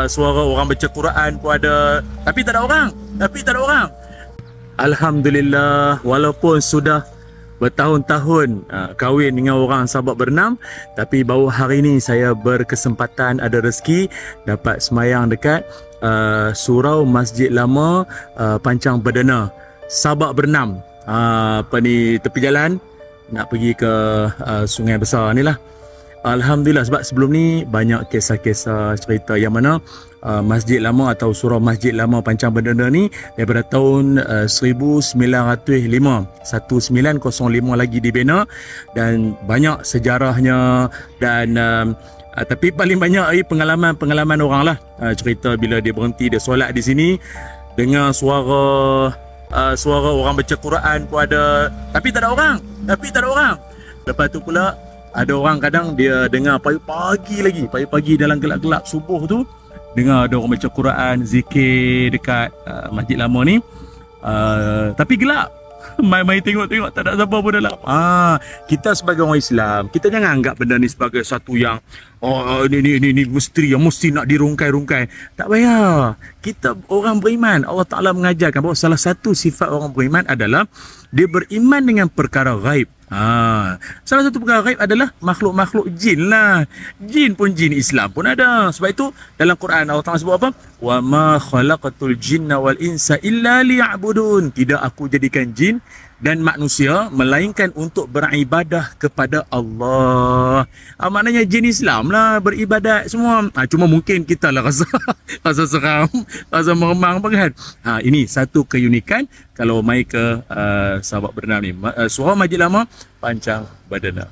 suara orang baca Quran pun ada. Tapi tak ada orang. Alhamdulillah, walaupun sudah bertahun-tahun kahwin dengan orang Sabak Bernam, tapi baru hari ini saya berkesempatan ada rezeki dapat semayang dekat surau Masjid Lama Pancang Perdana Sabak Bernam, tepi jalan nak pergi ke sungai besar ni lah. Alhamdulillah, sebab sebelum ni banyak kisah-kisah cerita yang mana Masjid Lama atau Surau Masjid Lama Pancang Perdana ni daripada tahun 1905 lagi dibina, dan banyak sejarahnya. Dan tapi paling banyak pengalaman orang lah, cerita bila dia berhenti, dia solat di sini, dengar suara orang baca Quran pun ada. Tapi tak ada orang. Lepas tu pula ada orang kadang dia dengar pagi-pagi dalam gelap-gelap subuh tu, dengar ada orang baca Quran, zikir dekat Masjid Lama ni, tapi gelap. Mai tengok tak ada siapa pun dalam. Kita sebagai orang Islam, kita jangan anggap benda ni sebagai satu yang ni mesti nak dirungkai. Tak payah. Kita orang beriman, Allah Taala mengajarkan bahawa salah satu sifat orang beriman adalah dia beriman dengan perkara ghaib. Salah satu perkara ghaib adalah makhluk-makhluk jin lah. Jin pun jin Islam pun ada. Sebab itu dalam Quran Allah Taala sebut apa? Wa ma khalaqatul jinna wal insa illa liya'budun. Tidak aku jadikan jin dan manusia melainkan untuk beribadah kepada Allah. Maknanya jin Islam lah beribadat semua. Cuma mungkin kita lah rasa seram, rasa meremang kan. Ini satu keunikan kalau mai ke Sabak Bernam ni, Surau Masjid Lama Pancang Perdana.